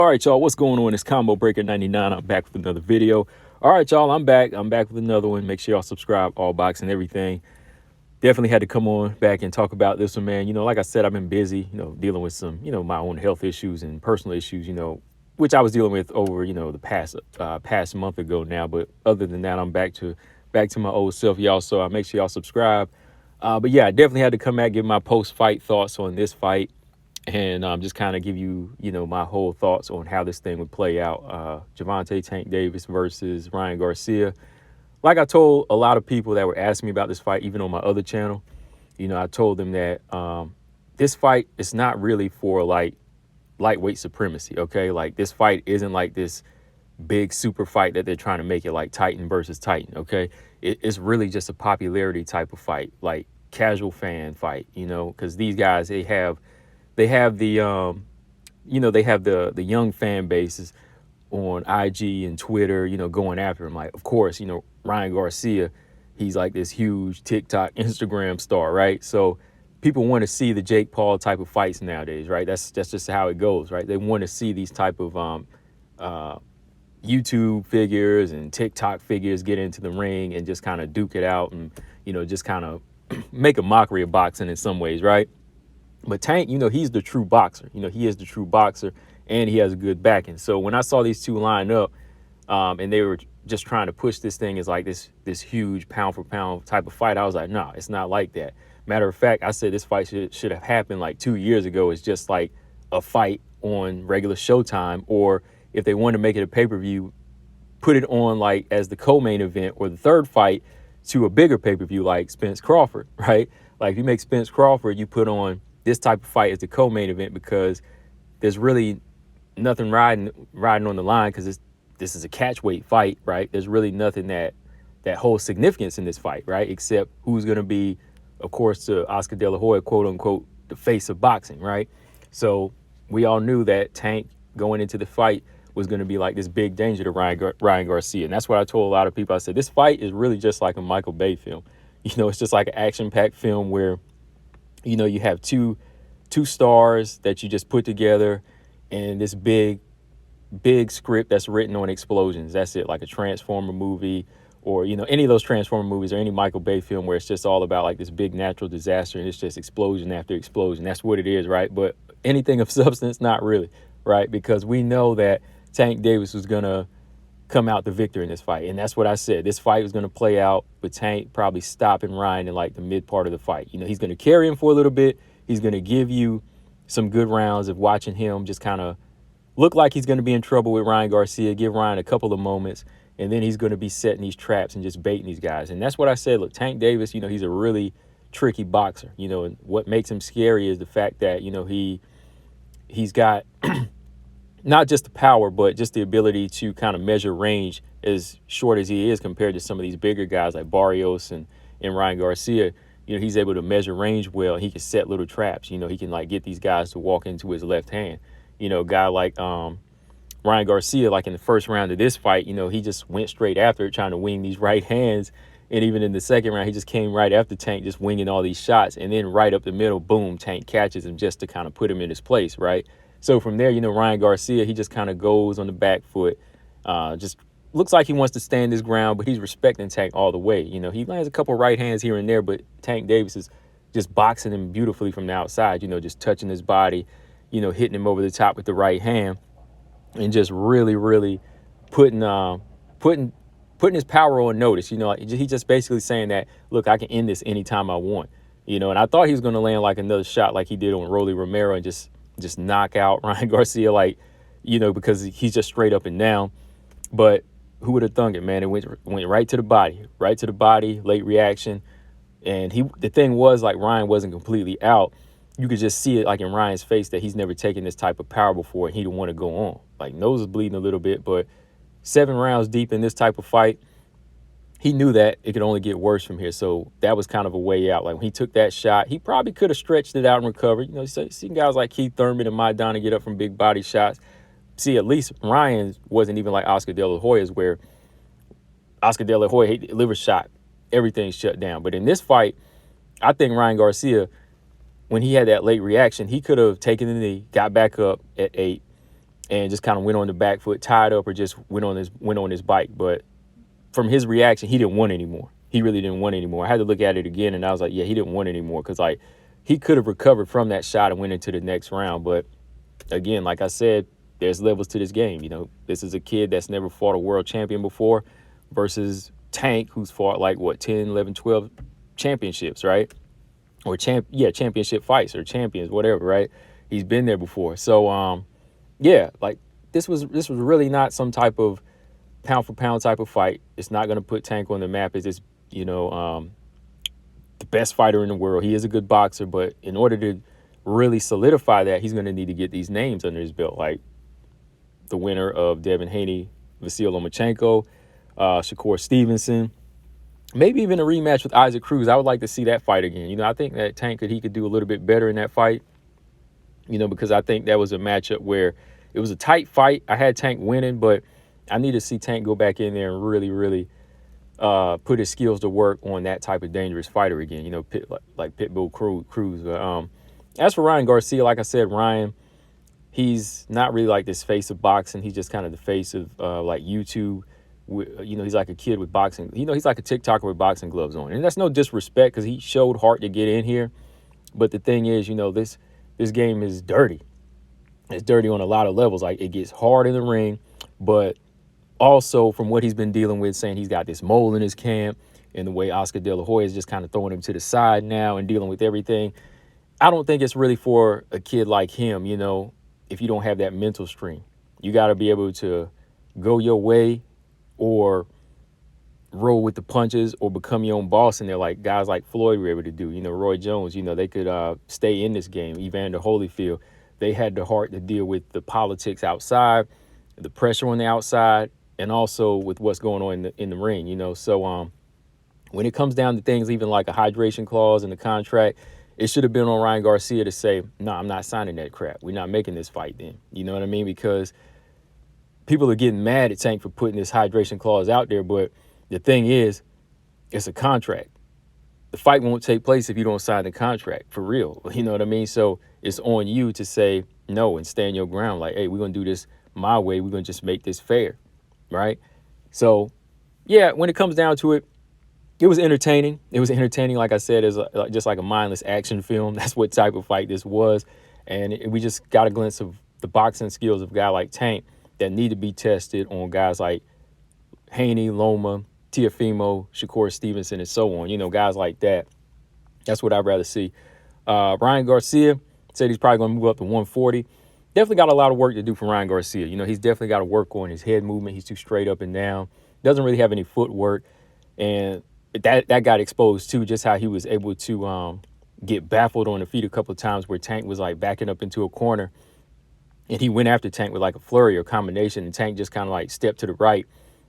All right, y'all, what's going on? It's Combo Breaker 99. I'm back with another video. All right, y'all, I'm back with another one. Make sure y'all subscribe, all box and everything. Definitely had to come on back and talk about this one, man. Like I said, I've been busy, dealing with some, my own health issues and personal issues, which I was dealing with over, the past month ago now. But other than that, I'm back to my old self, y'all. So make sure y'all subscribe. But yeah, I definitely had to come back, give my post-fight thoughts on this fight. And just kind of give you, my whole thoughts on how this thing would play out. Gervonta Tank Davis versus Ryan Garcia. Like I told a lot of people that were asking me about this fight, even on my other channel, I told them that this fight is not really for like lightweight supremacy. Okay, like this fight isn't like this big super fight that they're trying to make it like Titan versus Titan. Okay, it's really just a popularity type of fight, like casual fan fight. Because these guys they have the they have the young fan bases on IG and Twitter, going after him. Like, of course, Ryan Garcia, he's like this huge TikTok, Instagram star, right? So people want to see the Jake Paul type of fights nowadays, right? That's just how it goes, right? They want to see these type of YouTube figures and TikTok figures get into the ring and just kind of duke it out and, just kind of make a mockery of boxing in some ways, right? But Tank, he's the true boxer. He is the true boxer, and he has a good backing. So when I saw these two line up, and they were just trying to push this thing as like this huge pound for pound type of fight, I was like, nah, it's not like that. Matter of fact, I said this fight should have happened like 2 years ago. It's just like a fight on regular Showtime, or if they wanted to make it a pay-per-view, put it on like as the co-main event or the third fight to a bigger pay-per-view like Spence Crawford, right? Like if you make Spence Crawford, you put on this type of fight as the co-main event, because there's really nothing riding on the line, because this is a catch weight fight, right? There's really nothing that holds significance in this fight, right? Except who's going to be, of course, to Oscar De La Hoya, quote unquote, the face of boxing, right? So we all knew that Tank going into the fight was going to be like this big danger to Ryan Garcia. And that's what I told a lot of people. I said, this fight is really just like a Michael Bay film. It's just like an action-packed film where you have two stars that you just put together and this big script that's written on explosions. That's it, like a Transformer movie, or, any of those Transformer movies, or any Michael Bay film where it's just all about like this big natural disaster and it's just explosion after explosion. That's what it is, right? But anything of substance, not really, right? Because we know that Tank Davis was going to come out the victor in this fight. And that's what I said. This fight was going to play out with Tank probably stopping Ryan in like the mid part of the fight. He's going to carry him for a little bit. He's going to give you some good rounds of watching him just kind of look like he's going to be in trouble with Ryan Garcia, give Ryan a couple of moments, and then he's going to be setting these traps and just baiting these guys. And that's what I said. Look, Tank Davis, he's a really tricky boxer, and what makes him scary is the fact that, he's got not just the power, but just the ability to kind of measure range as short as he is compared to some of these bigger guys like Barrios and Ryan Garcia. He's able to measure range well. He can set little traps. He can like get these guys to walk into his left hand. A guy like Ryan Garcia, like in the first round of this fight, he just went straight after it, trying to wing these right hands. And even in the second round, he just came right after Tank, just winging all these shots. And then right up the middle, boom, Tank catches him just to kind of put him in his place, right? So from there, Ryan Garcia, he just kind of goes on the back foot, just looks like he wants to stand his ground, but he's respecting Tank all the way. He lands a couple right hands here and there, but Tank Davis is just boxing him beautifully from the outside, just touching his body, hitting him over the top with the right hand, and just really, really putting his power on notice. He's just basically saying that, look, I can end this anytime I want. And I thought he was going to land like another shot like he did on Rolly Romero and just knock out Ryan Garcia, like, because he's just straight up and down. But who would have thunk it, man? It went right to the body, late reaction. And the thing was, like, Ryan wasn't completely out. You could just see it like in Ryan's face that he's never taken this type of power before, and he didn't want to go on. Like, nose is bleeding a little bit, but 7 rounds deep in this type of fight, he knew that it could only get worse from here. So that was kind of a way out. Like when he took that shot, he probably could have stretched it out and recovered. Seeing guys like Keith Thurman and Maidana get up from big body shots. See, at least Ryan wasn't even like Oscar De La Hoya's, where Oscar De La Hoya, he delivers shot, everything's shut down. But in this fight, I think Ryan Garcia, when he had that late reaction, he could have taken the knee, got back up at 8, and just kind of went on the back foot, tied up, or just went on his bike. But from his reaction, he didn't want anymore. He really didn't want anymore. I had to look at it again, and I was like, yeah, he didn't want anymore, because like he could have recovered from that shot and went into the next round. But again, like I said, there's levels to this game. This is a kid that's never fought a world champion before versus Tank, who's fought like what, 10, 11, 12 championships, right? Or championship fights or champions, whatever, right? He's been there before. So yeah, like this was really not some type of pound for pound type of fight. It's not going to put Tank on the map as this, the best fighter in the world. He is a good boxer, but in order to really solidify that, he's going to need to get these names under his belt, like the winner of Devin Haney, Vasyl Lomachenko, Shakur Stevenson, maybe even a rematch with Isaac Cruz. I would like to see that fight again. I think that Tank could do a little bit better in that fight, because I think that was a matchup where it was a tight fight. I had Tank winning, but I need to see Tank go back in there and really, really put his skills to work on that type of dangerous fighter again, like Pitbull Cruz. As for Ryan Garcia, like I said, Ryan, he's not really like this face of boxing. He's just kind of the face of like YouTube. He's like a kid with boxing. He's like a TikToker with boxing gloves on. And that's no disrespect, because he showed heart to get in here. But the thing is, this game is dirty. It's dirty on a lot of levels. Like, it gets hard in the ring, but also from what he's been dealing with, saying he's got this mole in his camp, and the way Oscar De La Hoya is just kind of throwing him to the side now and dealing with everything. I don't think it's really for a kid like him, if you don't have that mental strength. You got to be able to go your way or roll with the punches or become your own boss. And they're like guys like Floyd were able to do, Roy Jones, they could stay in this game. Evander Holyfield, they had the heart to deal with the politics outside, the pressure on the outside, and also with what's going on in the ring, So when it comes down to things, even like a hydration clause in the contract, it should have been on Ryan Garcia to say, no, I'm not signing that crap. We're not making this fight then. You know what I mean? Because people are getting mad at Tank for putting this hydration clause out there. But the thing is, it's a contract. The fight won't take place if you don't sign the contract, for real. You know what I mean? So it's on you to say no and stand your ground. Like, hey, we're going to do this my way. We're going to just make this fair, right? So, yeah, when it comes down to it, it was entertaining. It was entertaining, like I said, as just like a mindless action film. That's what type of fight this was. And we just got a glimpse of the boxing skills of a guy like Tank that need to be tested on guys like Haney, Loma, Teofimo, Shakur Stevenson, and so on. Guys like that. That's what I'd rather see. Ryan Garcia said he's probably going to move up to 140. Definitely got a lot of work to do for Ryan Garcia. He's definitely got to work on his head movement. He's too straight up and down. Doesn't really have any footwork. And that got exposed too, just how he was able to get baffled on the feet a couple of times where Tank was like backing up into a corner and he went after Tank with like a flurry or combination, and Tank just kind of like stepped to the right.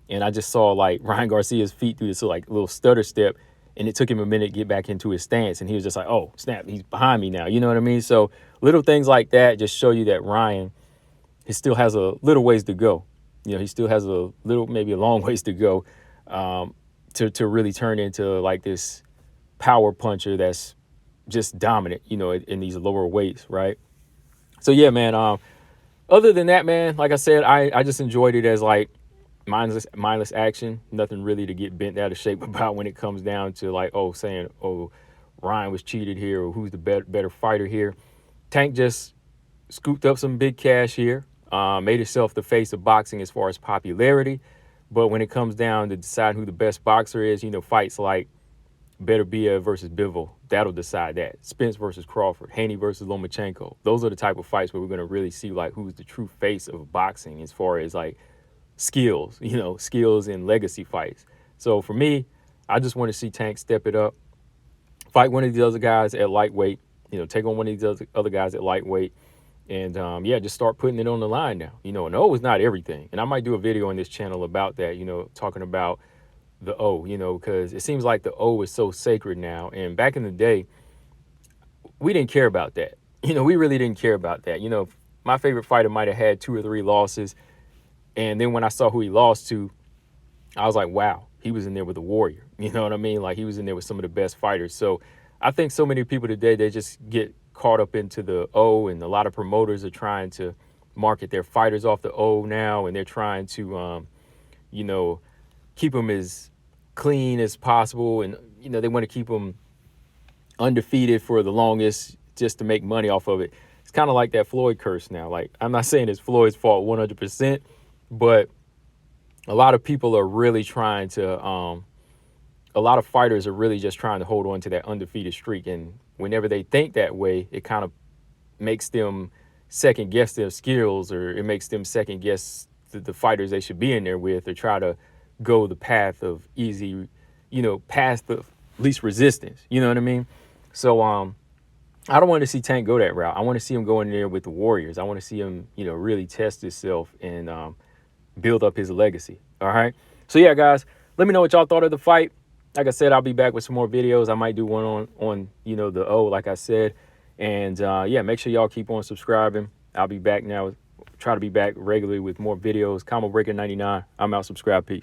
And I just saw like Ryan Garcia's feet do this like little stutter step, and it took him a minute to get back into his stance. And he was just like, oh, snap, he's behind me now. You know what I mean? So little things like that just show you that Ryan, he still has a little ways to go. He still has a little, maybe a long ways to go. To really turn into like this power puncher that's just dominant, in these lower weights, right? So yeah, man. Other than that, man, like I said, I just enjoyed it as like mindless action. Nothing really to get bent out of shape about when it comes down to like, saying, Ryan was cheated here, or who's the better fighter here. Tank just scooped up some big cash here, made himself the face of boxing as far as popularity. But when it comes down to deciding who the best boxer is, fights like Beterbiev versus Bivol, that'll decide that. Spence versus Crawford, Haney versus Lomachenko. Those are the type of fights where we're going to really see like who's the true face of boxing as far as like skills, skills and legacy fights. So for me, I just want to see Tank step it up, fight one of these other guys at lightweight, take on one of these other guys at lightweight. And, just start putting it on the line now. An O is not everything. And I might do a video on this channel about that, talking about the O, because it seems like the O is so sacred now. And back in the day, we didn't care about that. We really didn't care about that. My favorite fighter might have had 2 or 3 losses. And then when I saw who he lost to, I was like, wow, he was in there with a warrior. You know what I mean? Like, he was in there with some of the best fighters. So I think so many people today, they just get caught up into the O, and a lot of promoters are trying to market their fighters off the O now, and they're trying to, you know, keep them as clean as possible, and you know they want to keep them undefeated for the longest just to make money off of it. It's kind of like that Floyd curse now. Like, I'm not saying it's Floyd's fault 100%, but a lot of people are really trying to, a lot of fighters are really just trying to hold on to that undefeated streak. And whenever they think that way, it kind of makes them second guess their skills, or it makes them second guess the fighters they should be in there with, or try to go the path of easy, you know, path of least resistance. You know what I mean? So, I don't want to see Tank go that route. I want to see him go in there with the Warriors. I want to see him, you know, really test himself and build up his legacy. All right. So yeah, guys, let me know what y'all thought of the fight. Like I said, I'll be back with some more videos. I might do one on you know, the O, like I said. And yeah, make sure y'all keep on subscribing. I'll be back now. Try to be back regularly with more videos. Combo Breaker 99. I'm out. Subscribe. Peace.